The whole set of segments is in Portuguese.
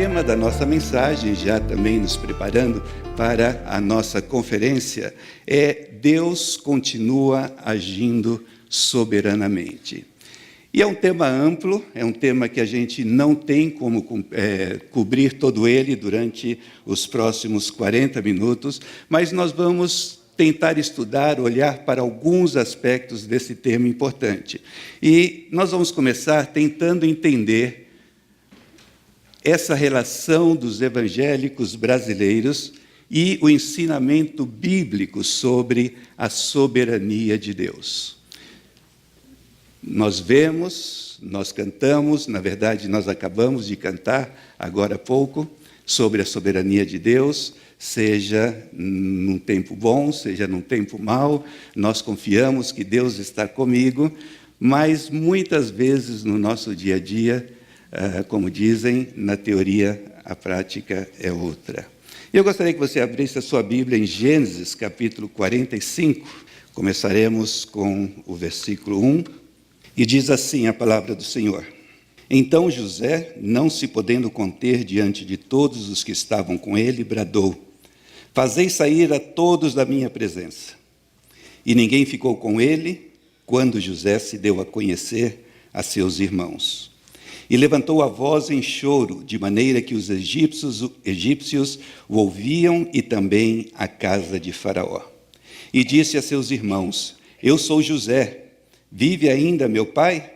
tema da nossa mensagem, já também nos preparando para a nossa conferência, é Deus continua agindo soberanamente. E é um tema amplo, é um tema que a gente não tem como cobrir todo ele durante os próximos 40 minutos, mas nós vamos tentar estudar, olhar para alguns aspectos desse tema importante. E nós vamos começar tentando entender essa relação dos evangélicos brasileiros e o ensinamento bíblico sobre a soberania de Deus. Nós vemos, nós cantamos, na verdade nós acabamos de cantar agora há pouco, sobre a soberania de Deus, seja num tempo bom, seja num tempo mau, nós confiamos que Deus está comigo, mas muitas vezes no nosso dia a dia, como dizem, na teoria a prática é outra. Eu gostaria que você abrisse a sua Bíblia em Gênesis, capítulo 45, começaremos com o versículo 1, e diz assim a palavra do Senhor. Então José, não se podendo conter diante de todos os que estavam com ele, bradou: fazei sair a todos da minha presença. E ninguém ficou com ele, quando José se deu a conhecer a seus irmãos. E levantou a voz em choro, de maneira que os egípcios o ouviam e também a casa de Faraó. E disse a seus irmãos: eu sou José, vive ainda meu pai?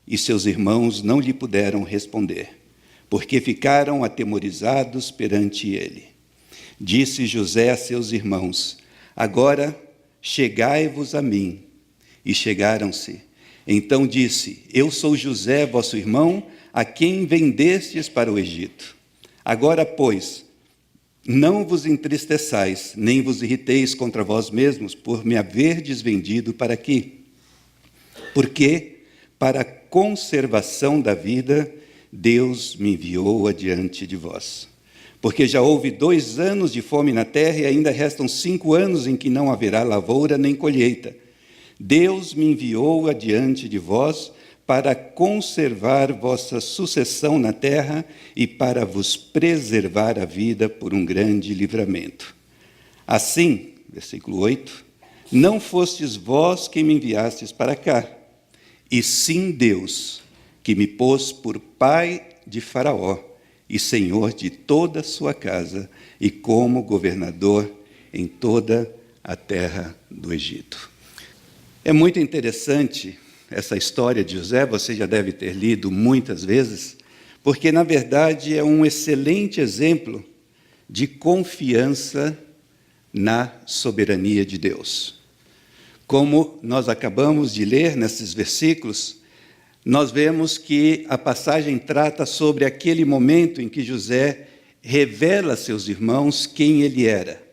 E seus irmãos não lhe puderam responder, porque ficaram atemorizados perante ele. Disse José a seus irmãos: agora chegai-vos a mim. E chegaram-se. Então disse: eu sou José, vosso irmão, a quem vendestes para o Egito. Agora, pois, não vos entristeçais, nem vos irriteis contra vós mesmos, por me haverdes vendido para aqui. Porque, para a conservação da vida, Deus me enviou adiante de vós. Porque já houve 2 anos de fome na terra, e ainda restam 5 anos em que não haverá lavoura nem colheita. Deus me enviou adiante de vós para conservar vossa sucessão na terra e para vos preservar a vida por um grande livramento. Assim, versículo 8, não fostes vós quem me enviastes para cá, e sim Deus, que me pôs por pai de Faraó e senhor de toda a sua casa e como governador em toda a terra do Egito. É muito interessante essa história de José, você já deve ter lido muitas vezes, porque, na verdade, é um excelente exemplo de confiança na soberania de Deus. Como nós acabamos de ler nesses versículos, nós vemos que a passagem trata sobre aquele momento em que José revela a seus irmãos quem ele era.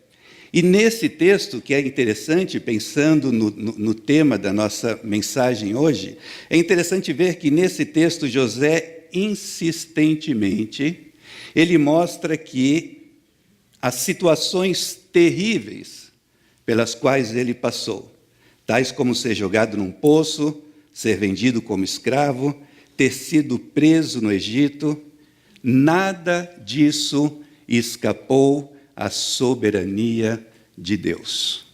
E nesse texto, que é interessante, pensando no tema da nossa mensagem hoje, é interessante ver que nesse texto José, insistentemente, ele mostra que as situações terríveis pelas quais ele passou, tais como ser jogado num poço, ser vendido como escravo, ter sido preso no Egito, nada disso escapou à soberania de Deus.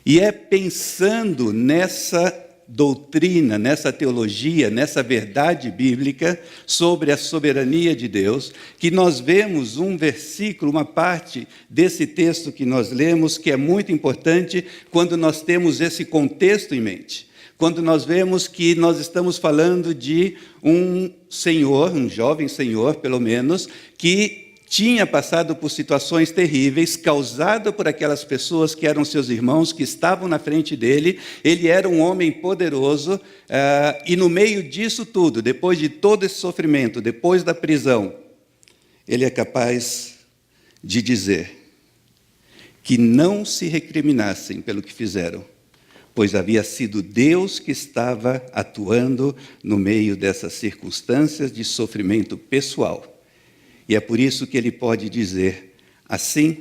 E é pensando nessa doutrina, nessa teologia, nessa verdade bíblica sobre a soberania de Deus, que nós vemos um versículo, uma parte desse texto que nós lemos, que é muito importante quando nós temos esse contexto em mente. Quando nós vemos que nós estamos falando de um senhor, um jovem senhor, pelo menos, que tinha passado por situações terríveis, causado por aquelas pessoas que eram seus irmãos, que estavam na frente dele. Ele era um homem poderoso, e no meio disso tudo, depois de todo esse sofrimento, depois da prisão, ele é capaz de dizer que não se recriminassem pelo que fizeram, pois havia sido Deus que estava atuando no meio dessas circunstâncias de sofrimento pessoal. E é por isso que ele pode dizer: assim,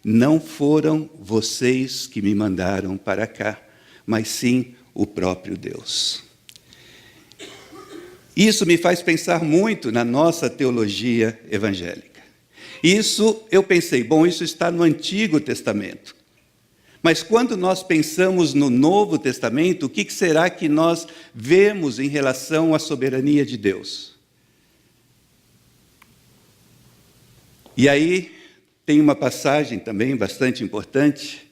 não foram vocês que me mandaram para cá, mas sim o próprio Deus. Isso me faz pensar muito na nossa teologia evangélica. Isso eu pensei, bom, isso está no Antigo Testamento. Mas quando nós pensamos no Novo Testamento, o que será que nós vemos em relação à soberania de Deus? E aí tem uma passagem também bastante importante,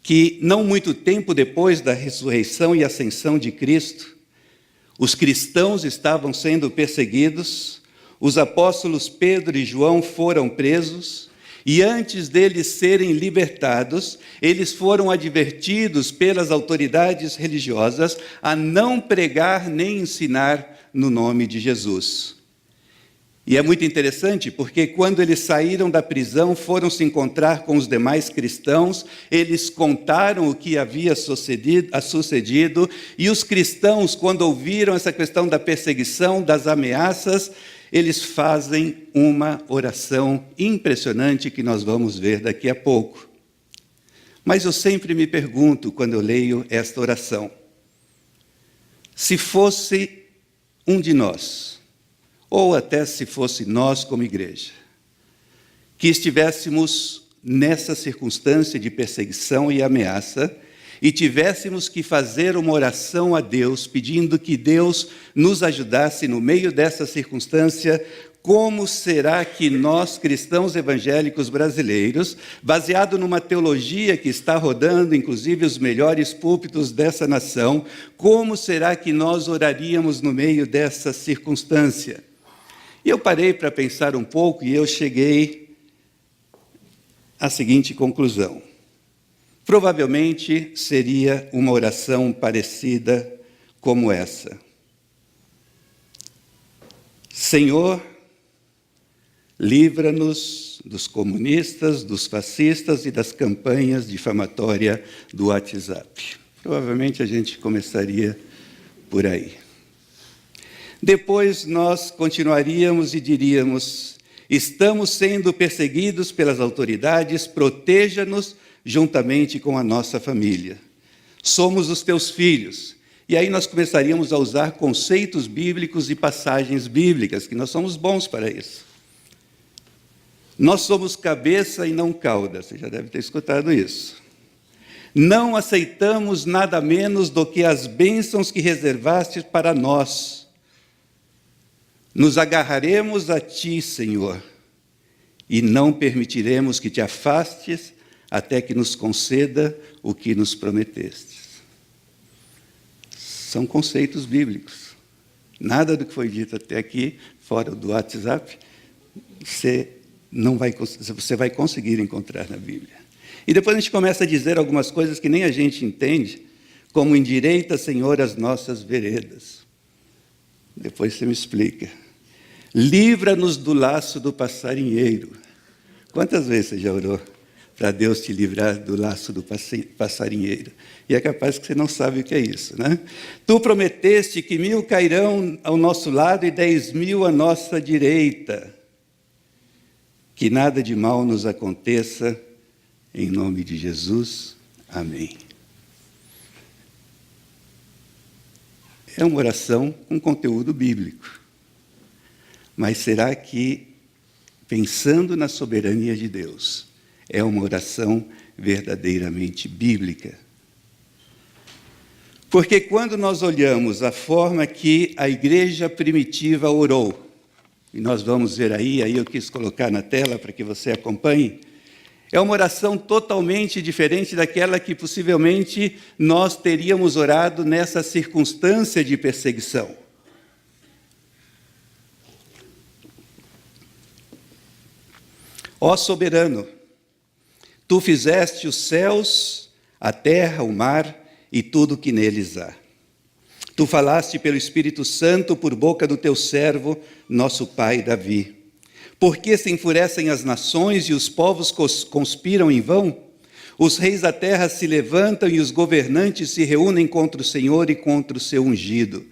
que não muito tempo depois da ressurreição e ascensão de Cristo, os cristãos estavam sendo perseguidos, os apóstolos Pedro e João foram presos, e antes deles serem libertados, eles foram advertidos pelas autoridades religiosas a não pregar nem ensinar no nome de Jesus. E é muito interessante porque quando eles saíram da prisão, foram se encontrar com os demais cristãos, eles contaram o que havia sucedido, e os cristãos, quando ouviram essa questão da perseguição, das ameaças, eles fazem uma oração impressionante que nós vamos ver daqui a pouco. Mas eu sempre me pergunto, quando eu leio esta oração, se fosse um de nós, ou até se fosse nós como igreja, que estivéssemos nessa circunstância de perseguição e ameaça, e tivéssemos que fazer uma oração a Deus, pedindo que Deus nos ajudasse no meio dessa circunstância, como será que nós, cristãos evangélicos brasileiros, baseado numa teologia que está rodando, inclusive os melhores púlpitos dessa nação, como será que nós oraríamos no meio dessa circunstância? E eu parei para pensar um pouco e eu cheguei à seguinte conclusão. Provavelmente seria uma oração parecida como essa. Senhor, livra-nos dos comunistas, dos fascistas e das campanhas difamatórias do WhatsApp. Provavelmente a gente começaria por aí. Depois nós continuaríamos e diríamos: estamos sendo perseguidos pelas autoridades, proteja-nos juntamente com a nossa família. Somos os teus filhos. E aí nós começaríamos a usar conceitos bíblicos e passagens bíblicas, que nós somos bons para isso. Nós somos cabeça e não cauda, você já deve ter escutado isso. Não aceitamos nada menos do que as bênçãos que reservaste para nós. Nos agarraremos a ti, Senhor, e não permitiremos que te afastes até que nos conceda o que nos prometestes. São conceitos bíblicos. Nada do que foi dito até aqui, fora do WhatsApp, você vai conseguir encontrar na Bíblia. E depois a gente começa a dizer algumas coisas que nem a gente entende, como endireita, Senhor, as nossas veredas. Depois você me explica. Livra-nos do laço do passarinheiro. Quantas vezes você já orou para Deus te livrar do laço do passarinheiro? E é capaz que você não sabe o que é isso, né? Tu prometeste que 1000 cairão ao nosso lado e 10.000 à nossa direita. Que nada de mal nos aconteça, em nome de Jesus. Amém. É uma oração com conteúdo bíblico. Mas será que, pensando na soberania de Deus, é uma oração verdadeiramente bíblica? Porque quando nós olhamos a forma que a igreja primitiva orou, e nós vamos ver aí eu quis colocar na tela para que você acompanhe, é uma oração totalmente diferente daquela que possivelmente nós teríamos orado nessa circunstância de perseguição. Ó soberano, tu fizeste os céus, a terra, o mar e tudo o que neles há. Tu falaste pelo Espírito Santo por boca do teu servo, nosso pai Davi. Por que se enfurecem as nações e os povos conspiram em vão? Os reis da terra se levantam e os governantes se reúnem contra o Senhor e contra o seu ungido.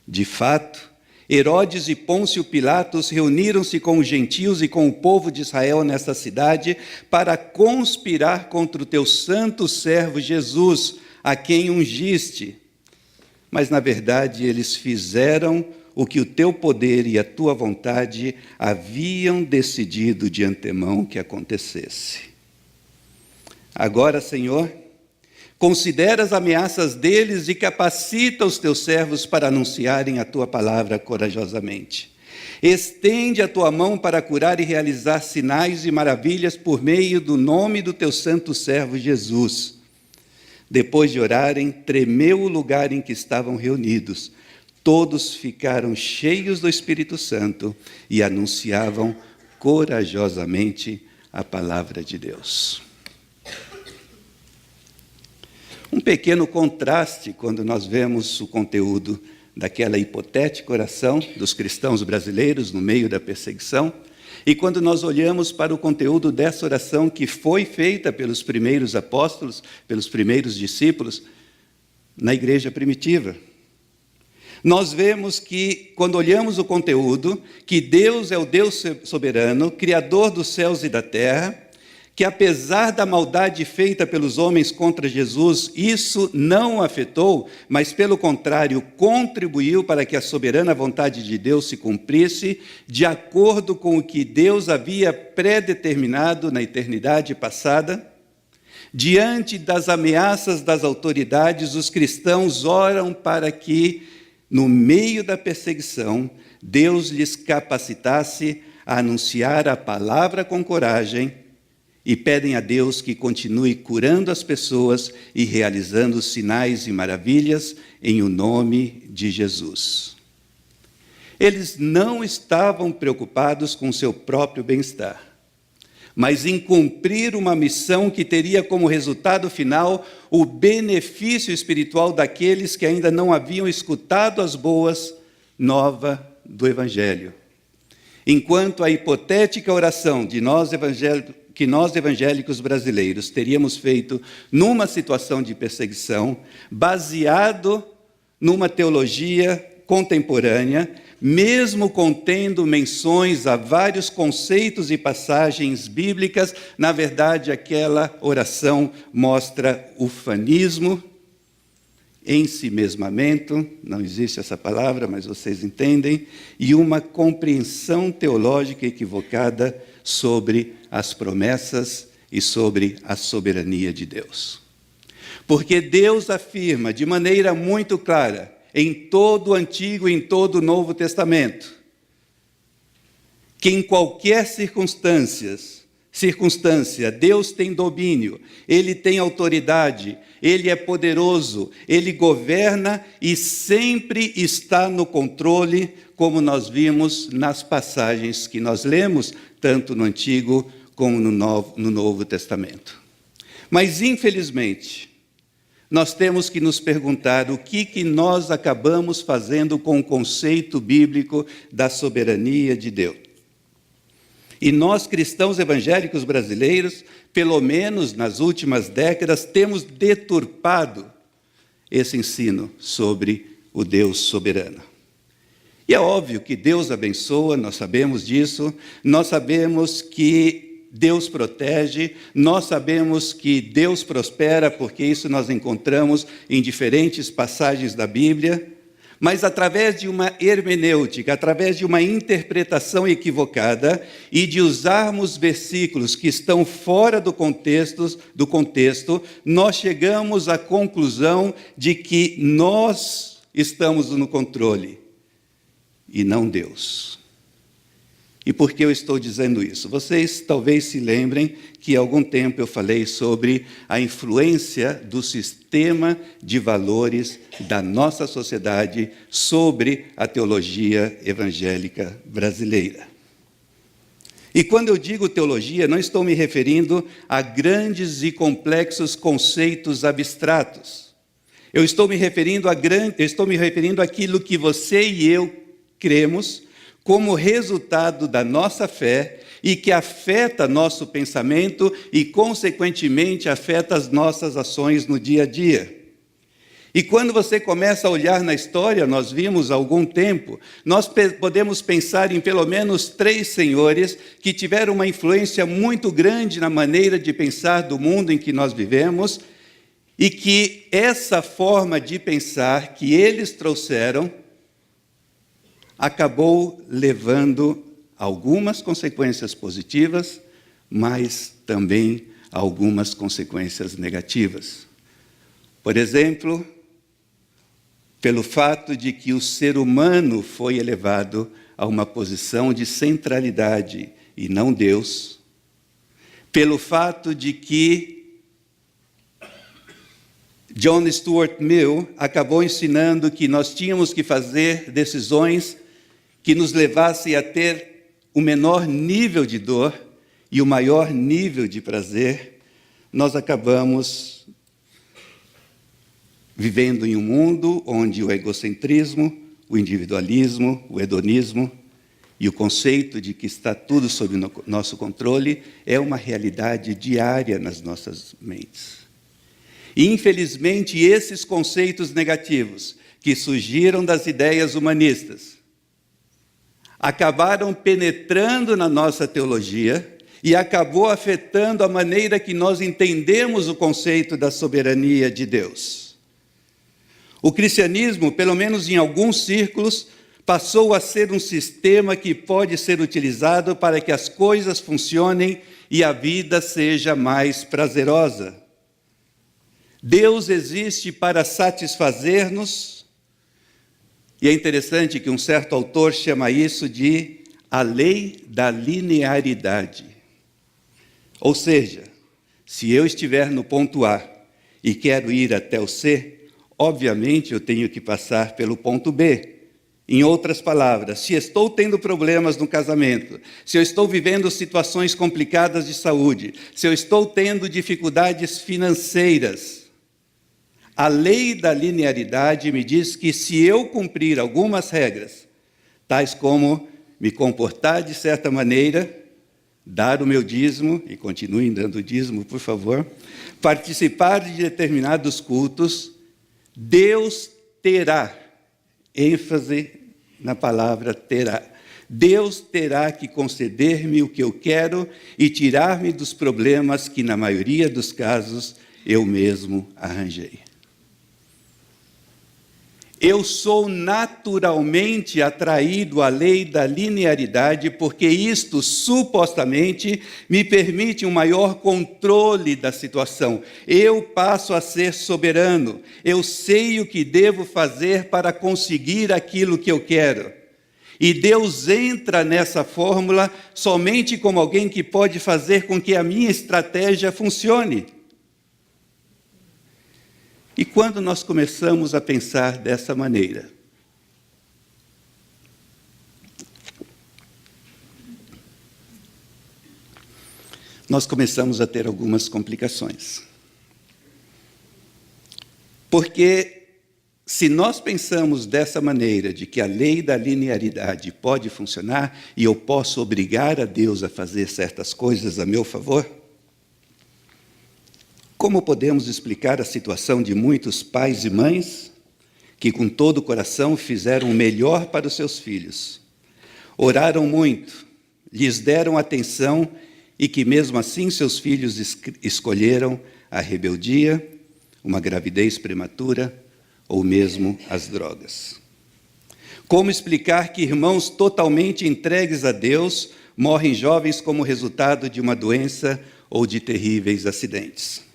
De fato, Herodes e Pôncio Pilatos reuniram-se com os gentios e com o povo de Israel nessa cidade para conspirar contra o teu santo servo Jesus, a quem ungiste. Mas, na verdade, eles fizeram o que o teu poder e a tua vontade haviam decidido de antemão que acontecesse. Agora, Senhor, considera as ameaças deles e capacita os teus servos para anunciarem a tua palavra corajosamente. Estende a tua mão para curar e realizar sinais e maravilhas por meio do nome do teu santo servo Jesus. Depois de orarem, tremeu o lugar em que estavam reunidos. Todos ficaram cheios do Espírito Santo e anunciavam corajosamente a palavra de Deus. Um pequeno contraste quando nós vemos o conteúdo daquela hipotética oração dos cristãos brasileiros no meio da perseguição, e quando nós olhamos para o conteúdo dessa oração que foi feita pelos primeiros apóstolos, pelos primeiros discípulos, na igreja primitiva. Nós vemos que, quando olhamos o conteúdo, que Deus é o Deus soberano, Criador dos céus e da terra, que apesar da maldade feita pelos homens contra Jesus, isso não o afetou, mas pelo contrário, contribuiu para que a soberana vontade de Deus se cumprisse, de acordo com o que Deus havia predeterminado na eternidade passada. Diante das ameaças das autoridades, os cristãos oram para que, no meio da perseguição, Deus lhes capacitasse a anunciar a palavra com coragem, e pedem a Deus que continue curando as pessoas e realizando sinais e maravilhas em o nome de Jesus. Eles não estavam preocupados com seu próprio bem-estar, mas em cumprir uma missão que teria como resultado final o benefício espiritual daqueles que ainda não haviam escutado as boas novas do Evangelho. Enquanto a hipotética oração que nós evangélicos brasileiros teríamos feito numa situação de perseguição, baseado numa teologia contemporânea, mesmo contendo menções a vários conceitos e passagens bíblicas, na verdade aquela oração mostra ufanismo, ensimesmamento, não existe essa palavra, mas vocês entendem, e uma compreensão teológica equivocada sobre as promessas e sobre a soberania de Deus. Porque Deus afirma de maneira muito clara, em todo o Antigo e em todo o Novo Testamento, que em qualquer circunstância, Deus tem domínio, Ele tem autoridade, Ele é poderoso, Ele governa e sempre está no controle, como nós vimos nas passagens que nós lemos, tanto no Antigo como no Novo Testamento. Mas, infelizmente, nós temos que nos perguntar o que nós acabamos fazendo com o conceito bíblico da soberania de Deus. E nós, cristãos evangélicos brasileiros, pelo menos nas últimas décadas, temos deturpado esse ensino sobre o Deus soberano. E é óbvio que Deus abençoa, nós sabemos disso, nós sabemos que Deus protege, nós sabemos que Deus prospera, porque isso nós encontramos em diferentes passagens da Bíblia, mas através de uma hermenêutica, através de uma interpretação equivocada e de usarmos versículos que estão fora do contexto, nós chegamos à conclusão de que nós estamos no controle e não Deus. E por que eu estou dizendo isso? Vocês talvez se lembrem que há algum tempo eu falei sobre a influência do sistema de valores da nossa sociedade sobre a teologia evangélica brasileira. E quando eu digo teologia, não estou me referindo a grandes e complexos conceitos abstratos. Eu estou me referindo àquilo que você e eu cremos como resultado da nossa fé e que afeta nosso pensamento e, consequentemente, afeta as nossas ações no dia a dia. E quando você começa a olhar na história, nós vimos há algum tempo, nós podemos pensar em pelo menos 3 senhores que tiveram uma influência muito grande na maneira de pensar do mundo em que nós vivemos e que essa forma de pensar que eles trouxeram acabou levando algumas consequências positivas, mas também algumas consequências negativas. Por exemplo, pelo fato de que o ser humano foi elevado a uma posição de centralidade e não Deus, pelo fato de que John Stuart Mill acabou ensinando que nós tínhamos que fazer decisões que nos levassem a ter o menor nível de dor e o maior nível de prazer, nós acabamos vivendo em um mundo onde o egocentrismo, o individualismo, o hedonismo e o conceito de que está tudo sob nosso controle é uma realidade diária nas nossas mentes. E, infelizmente, esses conceitos negativos que surgiram das ideias humanistas acabaram penetrando na nossa teologia e acabou afetando a maneira que nós entendemos o conceito da soberania de Deus. O cristianismo, pelo menos em alguns círculos, passou a ser um sistema que pode ser utilizado para que as coisas funcionem e a vida seja mais prazerosa. Deus existe para satisfazer-nos, e é interessante que um certo autor chama isso de a lei da linearidade. Ou seja, se eu estiver no ponto A e quero ir até o C, obviamente eu tenho que passar pelo ponto B. Em outras palavras, se estou tendo problemas no casamento, se eu estou vivendo situações complicadas de saúde, se eu estou tendo dificuldades financeiras, a lei da linearidade me diz que se eu cumprir algumas regras, tais como me comportar de certa maneira, dar o meu dízimo, e continuem dando dízimo, por favor, participar de determinados cultos, Deus terá, ênfase na palavra terá, Deus terá que conceder-me o que eu quero e tirar-me dos problemas que, na maioria dos casos, eu mesmo arranjei. Eu sou naturalmente atraído à lei da linearidade porque isto, supostamente, me permite um maior controle da situação. Eu passo a ser soberano. Eu sei o que devo fazer para conseguir aquilo que eu quero. E Deus entra nessa fórmula somente como alguém que pode fazer com que a minha estratégia funcione. E quando nós começamos a pensar dessa maneira, nós começamos a ter algumas complicações. Porque se nós pensamos dessa maneira, de que a lei da linearidade pode funcionar e eu posso obrigar a Deus a fazer certas coisas a meu favor, como podemos explicar a situação de muitos pais e mães que, com todo o coração, fizeram o melhor para os seus filhos, oraram muito, lhes deram atenção e que, mesmo assim, seus filhos escolheram a rebeldia, uma gravidez prematura ou mesmo as drogas? Como explicar que irmãos totalmente entregues a Deus morrem jovens como resultado de uma doença ou de terríveis acidentes?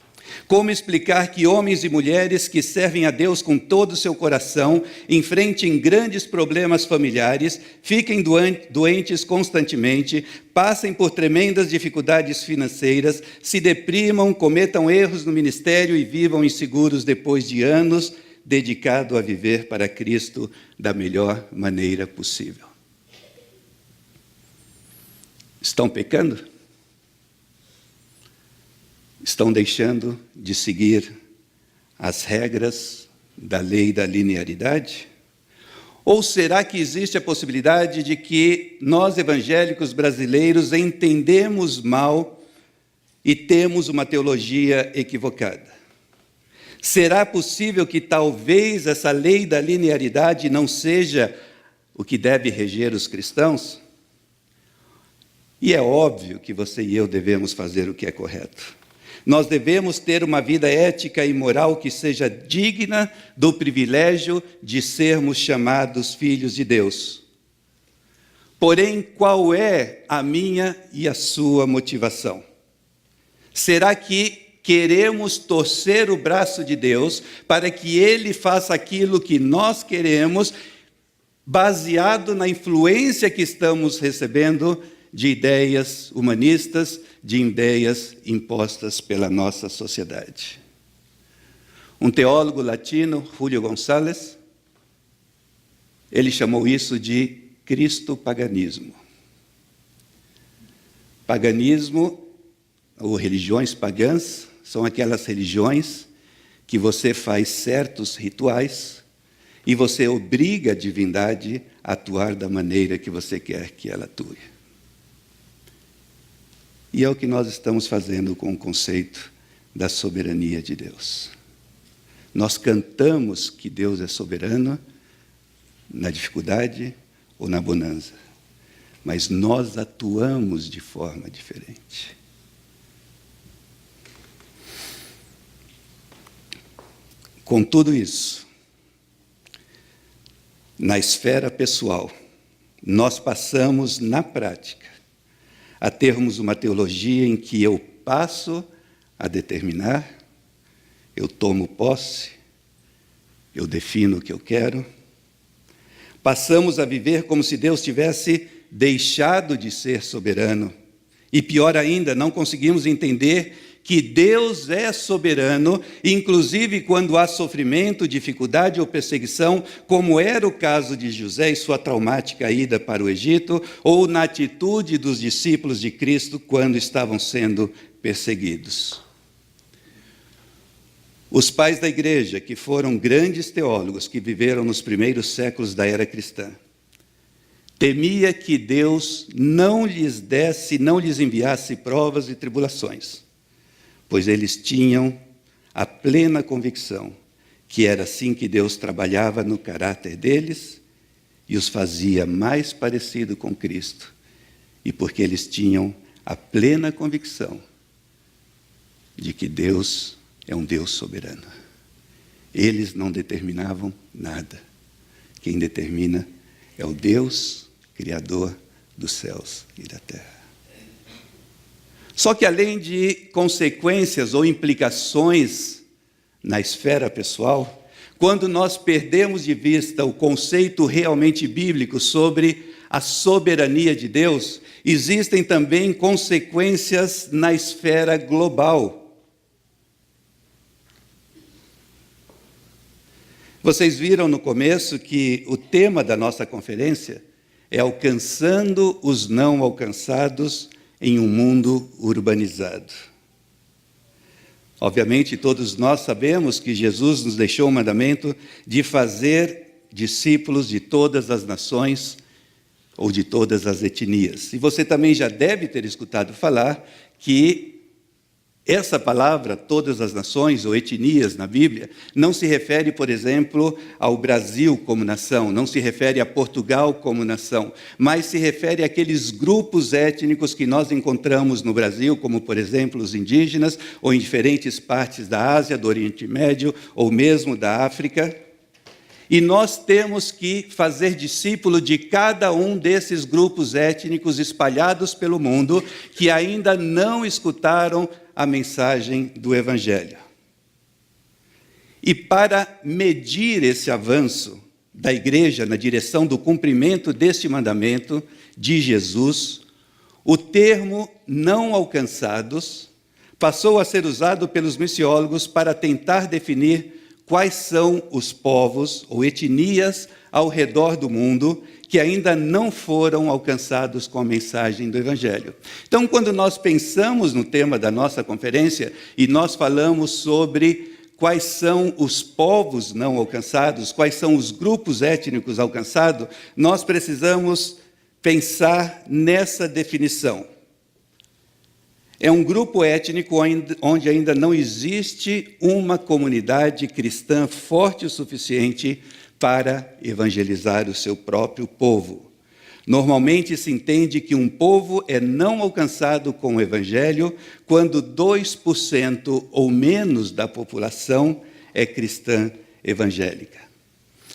Como explicar que homens e mulheres que servem a Deus com todo o seu coração enfrentem grandes problemas familiares, fiquem doentes constantemente, passem por tremendas dificuldades financeiras, se deprimam, cometam erros no ministério e vivam inseguros depois de anos dedicados a viver para Cristo da melhor maneira possível? Estão pecando? Estão deixando de seguir as regras da lei da linearidade? Ou será que existe a possibilidade de que nós, evangélicos brasileiros, entendemos mal e temos uma teologia equivocada? Será possível que talvez essa lei da linearidade não seja o que deve reger os cristãos? E é óbvio que você e eu devemos fazer o que é correto. Nós devemos ter uma vida ética e moral que seja digna do privilégio de sermos chamados filhos de Deus. Porém, qual é a minha e a sua motivação? Será que queremos torcer o braço de Deus para que Ele faça aquilo que nós queremos, baseado na influência que estamos recebendo de ideias humanistas, de ideias impostas pela nossa sociedade? Um teólogo latino, Julio González, ele chamou isso de cristopaganismo. Paganismo, ou religiões pagãs, são aquelas religiões que você faz certos rituais e você obriga a divindade a atuar da maneira que você quer que ela atue. E é o que nós estamos fazendo com o conceito da soberania de Deus. Nós cantamos que Deus é soberano na dificuldade ou na bonança, mas nós atuamos de forma diferente. Com tudo isso, na esfera pessoal, nós passamos, na prática, a termos uma teologia em que eu passo a determinar, eu tomo posse, eu defino o que eu quero. Passamos a viver como se Deus tivesse deixado de ser soberano. E pior ainda, não conseguimos entender que Deus é soberano, inclusive quando há sofrimento, dificuldade ou perseguição, como era o caso de José e sua traumática ida para o Egito, ou na atitude dos discípulos de Cristo quando estavam sendo perseguidos. Os pais da igreja, que foram grandes teólogos que viveram nos primeiros séculos da era cristã, temia que Deus não lhes enviasse provas e tribulações, pois eles tinham a plena convicção que era assim que Deus trabalhava no caráter deles e os fazia mais parecido com Cristo, e porque eles tinham a plena convicção de que Deus é um Deus soberano. Eles não determinavam nada. Quem determina é o Deus Criador dos céus e da terra. Só que além de consequências ou implicações na esfera pessoal, quando nós perdemos de vista o conceito realmente bíblico sobre a soberania de Deus, existem também consequências na esfera global. Vocês viram no começo que o tema da nossa conferência é alcançando os não alcançados em um mundo urbanizado. Obviamente, todos nós sabemos que Jesus nos deixou o mandamento de fazer discípulos de todas as nações ou de todas as etnias. E você também já deve ter escutado falar que essa palavra, todas as nações ou etnias na Bíblia, não se refere, por exemplo, ao Brasil como nação, não se refere a Portugal como nação, mas se refere àqueles grupos étnicos que nós encontramos no Brasil, como, por exemplo, os indígenas, ou em diferentes partes da Ásia, do Oriente Médio, ou mesmo da África. E nós temos que fazer discípulo de cada um desses grupos étnicos espalhados pelo mundo que ainda não escutaram a mensagem do Evangelho. E para medir esse avanço da igreja na direção do cumprimento deste mandamento de Jesus, o termo não alcançados passou a ser usado pelos missiólogos para tentar definir quais são os povos ou etnias ao redor do mundo que ainda não foram alcançados com a mensagem do Evangelho. Então, quando nós pensamos no tema da nossa conferência e nós falamos sobre quais são os povos não alcançados, quais são os grupos étnicos alcançados, nós precisamos pensar nessa definição. É um grupo étnico onde ainda não existe uma comunidade cristã forte o suficiente para evangelizar o seu próprio povo. Normalmente se entende que um povo é não alcançado com o Evangelho quando 2% ou menos da população é cristã evangélica.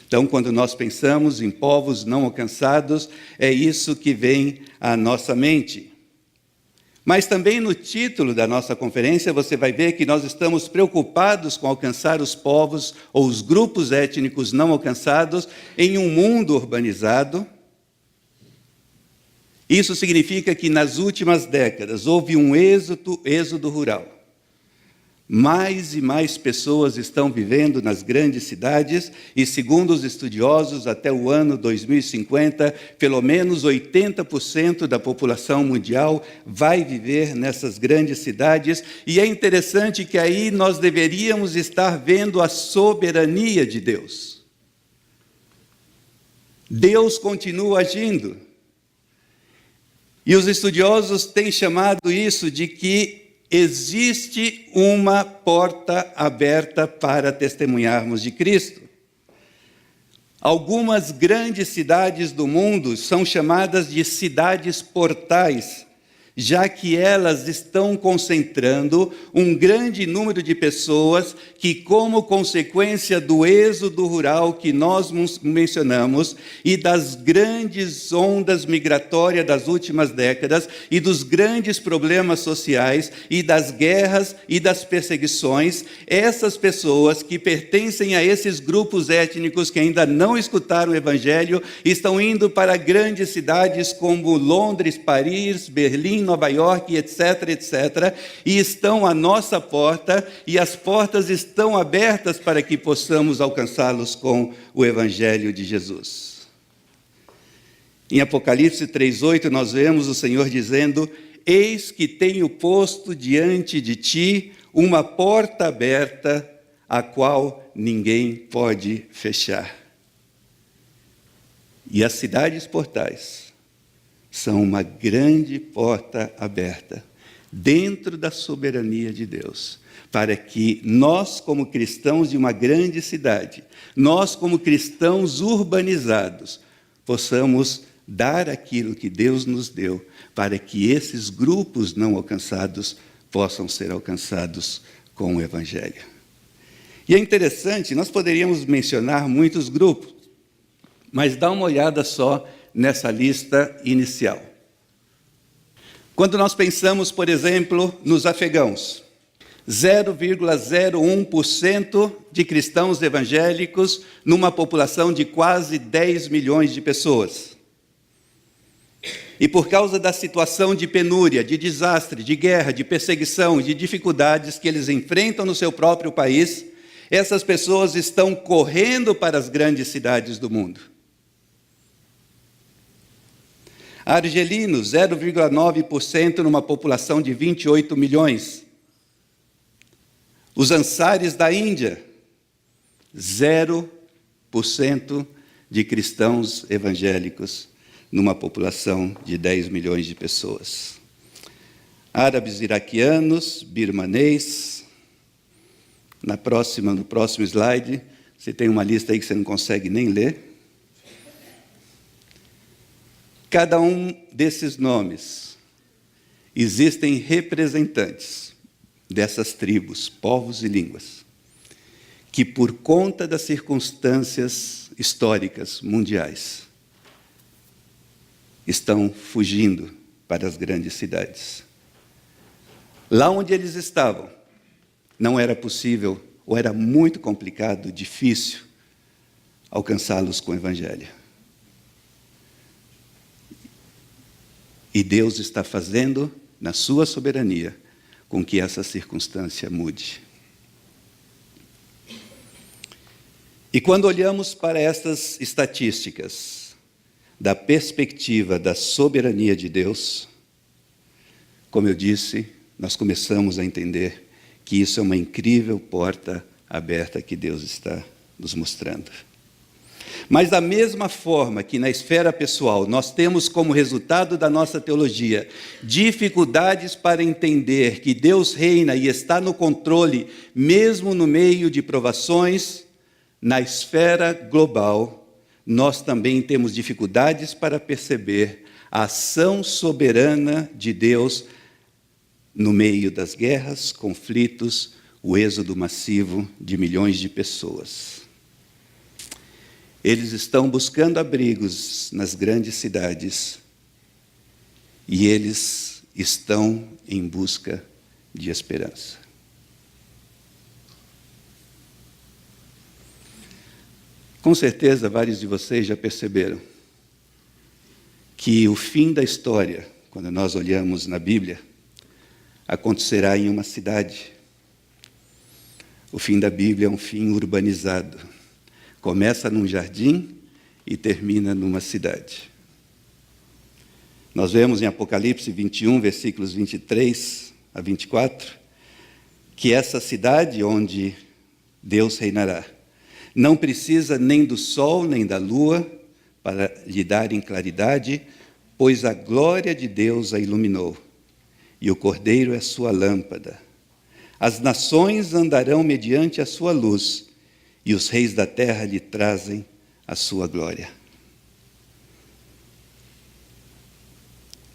Então, quando nós pensamos em povos não alcançados, é isso que vem à nossa mente. Mas também no título da nossa conferência, você vai ver que nós estamos preocupados com alcançar os povos ou os grupos étnicos não alcançados em um mundo urbanizado. Isso significa que nas últimas décadas houve um êxodo rural. Mais e mais pessoas estão vivendo nas grandes cidades e, segundo os estudiosos, até o ano 2050, pelo menos 80% da população mundial vai viver nessas grandes cidades. E é interessante que aí nós deveríamos estar vendo a soberania de Deus. Deus continua agindo. E os estudiosos têm chamado isso de que existe uma porta aberta para testemunharmos de Cristo. Algumas grandes cidades do mundo são chamadas de cidades portais, já que elas estão concentrando um grande número de pessoas que, como consequência do êxodo rural que nós mencionamos e das grandes ondas migratórias das últimas décadas e dos grandes problemas sociais e das guerras e das perseguições, essas pessoas que pertencem a esses grupos étnicos que ainda não escutaram o Evangelho estão indo para grandes cidades como Londres, Paris, Berlim, Nova York, etc., etc., e estão à nossa porta, e as portas estão abertas para que possamos alcançá-los com o Evangelho de Jesus. Em Apocalipse 3:8, nós vemos o Senhor dizendo: eis que tenho posto diante de ti uma porta aberta, a qual ninguém pode fechar. E as cidades portais são uma grande porta aberta dentro da soberania de Deus, para que nós, como cristãos de uma grande cidade, nós, como cristãos urbanizados, possamos dar aquilo que Deus nos deu, para que esses grupos não alcançados possam ser alcançados com o Evangelho. E é interessante, nós poderíamos mencionar muitos grupos, mas dá uma olhada só nessa lista inicial. Quando nós pensamos, por exemplo, nos afegãos, 0,01% de cristãos evangélicos numa população de quase 10 milhões de pessoas. E por causa da situação de penúria, de desastre, de guerra, de perseguição, de dificuldades que eles enfrentam no seu próprio país, essas pessoas estão correndo para as grandes cidades do mundo. Argelinos, 0,9% numa população de 28 milhões. Os ansares da Índia, 0% de cristãos evangélicos numa população de 10 milhões de pessoas. Árabes iraquianos, birmanês. No próximo slide, você tem uma lista aí que você não consegue nem ler. Cada um desses nomes, existem representantes dessas tribos, povos e línguas, que por conta das circunstâncias históricas mundiais, estão fugindo para as grandes cidades. Lá onde eles estavam, não era possível, ou era muito complicado, difícil, alcançá-los com o Evangelho. E Deus está fazendo, na sua soberania, com que essa circunstância mude. E quando olhamos para essas estatísticas, da perspectiva da soberania de Deus, como eu disse, nós começamos a entender que isso é uma incrível porta aberta que Deus está nos mostrando. Mas da mesma forma que na esfera pessoal nós temos como resultado da nossa teologia dificuldades para entender que Deus reina e está no controle, mesmo no meio de provações, na esfera global, nós também temos dificuldades para perceber a ação soberana de Deus no meio das guerras, conflitos, o êxodo massivo de milhões de pessoas. Eles estão buscando abrigos nas grandes cidades e eles estão em busca de esperança. Com certeza, vários de vocês já perceberam que o fim da história, quando nós olhamos na Bíblia, acontecerá em uma cidade. O fim da Bíblia é um fim urbanizado. Começa num jardim e termina numa cidade. Nós vemos em Apocalipse 21, versículos 23 a 24, que essa cidade onde Deus reinará não precisa nem do sol nem da lua para lhe darem claridade, pois a glória de Deus a iluminou, e o Cordeiro é sua lâmpada. As nações andarão mediante a sua luz, e os reis da terra lhe trazem a sua glória.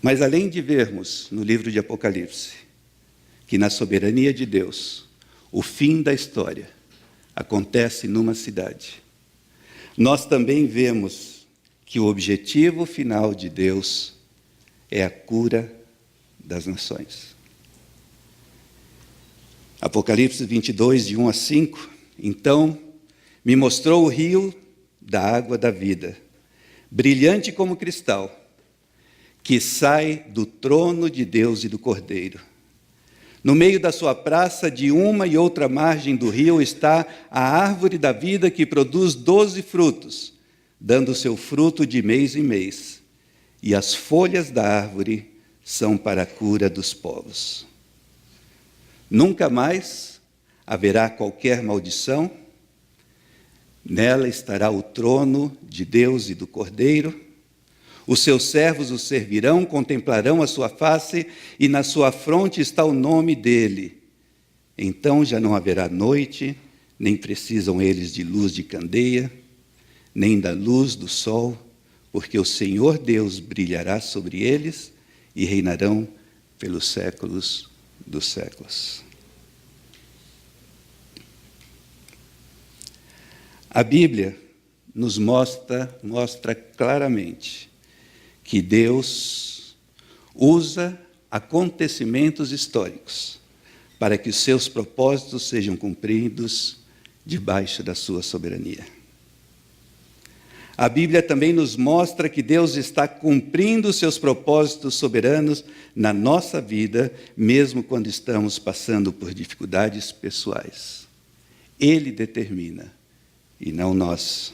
Mas além de vermos no livro de Apocalipse que na soberania de Deus o fim da história acontece numa cidade, nós também vemos que o objetivo final de Deus é a cura das nações. Apocalipse 22, de 1 a 5, então me mostrou o rio da água da vida, brilhante como cristal, que sai do trono de Deus e do Cordeiro. No meio da sua praça, de uma e outra margem do rio, está a árvore da vida que produz 12 frutos, dando seu fruto de mês em mês, e as folhas da árvore são para a cura dos povos. Nunca mais haverá qualquer maldição, nela estará o trono de Deus e do Cordeiro. Os seus servos o servirão, contemplarão a sua face, e na sua fronte está o nome dele. Então já não haverá noite, nem precisam eles de luz de candeia, nem da luz do sol, porque o Senhor Deus brilhará sobre eles e reinarão pelos séculos dos séculos. A Bíblia nos mostra claramente que Deus usa acontecimentos históricos para que os seus propósitos sejam cumpridos debaixo da sua soberania. A Bíblia também nos mostra que Deus está cumprindo os seus propósitos soberanos na nossa vida, mesmo quando estamos passando por dificuldades pessoais. Ele determina, e não nós.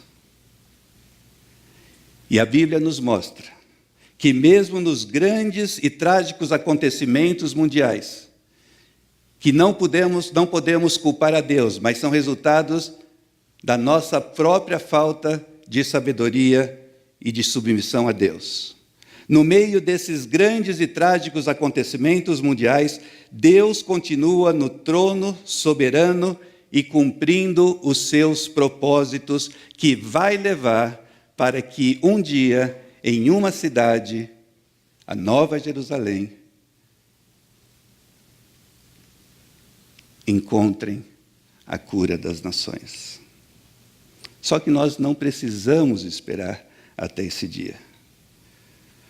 E a Bíblia nos mostra que mesmo nos grandes e trágicos acontecimentos mundiais, que não podemos culpar a Deus, mas são resultados da nossa própria falta de sabedoria e de submissão a Deus. No meio desses grandes e trágicos acontecimentos mundiais, Deus continua no trono soberano e cumprindo os seus propósitos, que vai levar para que um dia, em uma cidade, a Nova Jerusalém, encontrem a cura das nações. Só que nós não precisamos esperar até esse dia,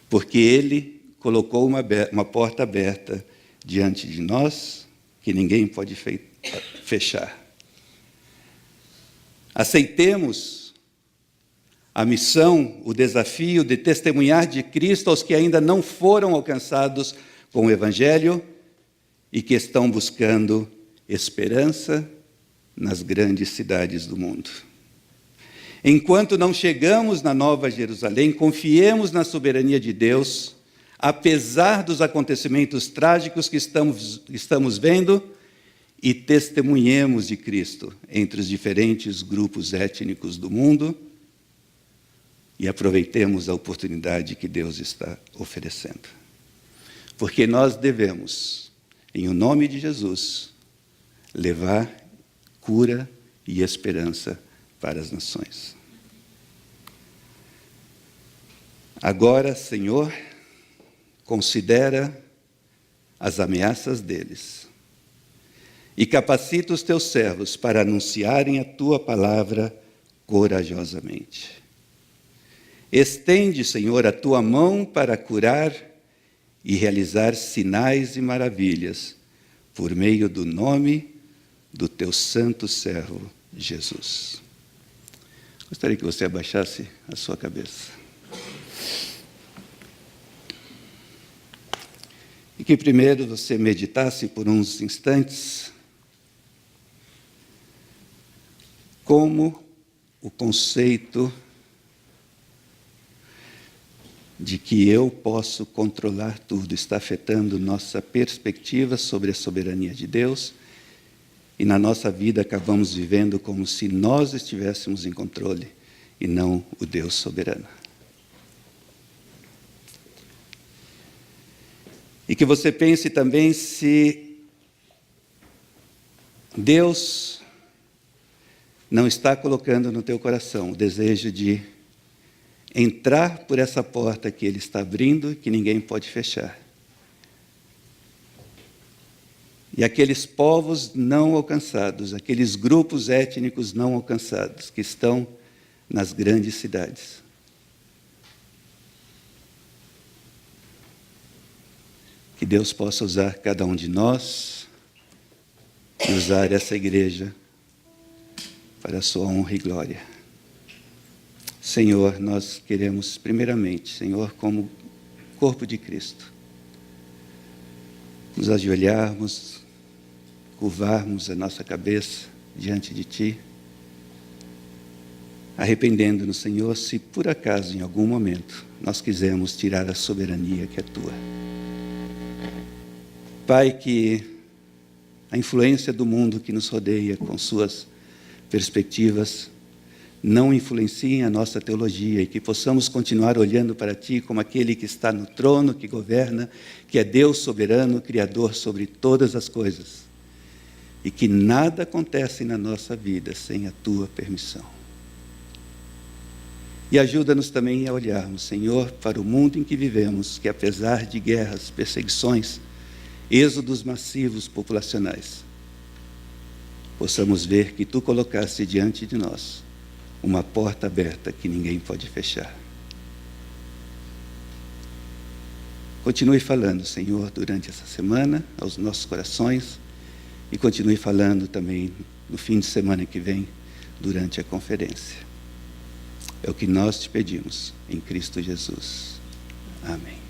porque Ele colocou uma porta aberta diante de nós, que ninguém pode fechar. Aceitemos a missão, o desafio de testemunhar de Cristo aos que ainda não foram alcançados com o Evangelho e que estão buscando esperança nas grandes cidades do mundo. Enquanto não chegamos na Nova Jerusalém, confiemos na soberania de Deus, apesar dos acontecimentos trágicos que estamos vendo, e testemunhemos de Cristo entre os diferentes grupos étnicos do mundo, e aproveitemos a oportunidade que Deus está oferecendo. Porque nós devemos, em o nome de Jesus, levar cura e esperança para as nações. Agora, Senhor, considera as ameaças deles e capacita os teus servos para anunciarem a tua palavra corajosamente. Estende, Senhor, a tua mão para curar e realizar sinais e maravilhas por meio do nome do teu santo servo Jesus. Gostaria que você abaixasse a sua cabeça. E que primeiro você meditasse por uns instantes como o conceito de que eu posso controlar tudo está afetando nossa perspectiva sobre a soberania de Deus, e na nossa vida acabamos vivendo como se nós estivéssemos em controle e não o Deus soberano. E que você pense também se Deus não está colocando no teu coração o desejo de entrar por essa porta que Ele está abrindo e que ninguém pode fechar. E aqueles povos não alcançados, aqueles grupos étnicos não alcançados, que estão nas grandes cidades. Que Deus possa usar cada um de nós e usar essa igreja para a sua honra e glória. Senhor, nós queremos primeiramente, Senhor, como corpo de Cristo, nos ajoelharmos, curvarmos a nossa cabeça diante de Ti, arrependendo-nos, Senhor, se por acaso, em algum momento, nós quisermos tirar a soberania que é Tua. Pai, que a influência do mundo que nos rodeia com suas perspectivas não influenciem a nossa teologia e que possamos continuar olhando para Ti como aquele que está no trono, que governa, que é Deus soberano, Criador sobre todas as coisas, e que nada acontece na nossa vida sem a Tua permissão. E ajuda-nos também a olharmos, Senhor, para o mundo em que vivemos, que apesar de guerras, perseguições, êxodos massivos populacionais, possamos ver que Tu colocaste diante de nós uma porta aberta que ninguém pode fechar. Continue falando, Senhor, durante essa semana, aos nossos corações, e continue falando também no fim de semana que vem, durante a conferência. É o que nós te pedimos, em Cristo Jesus. Amém.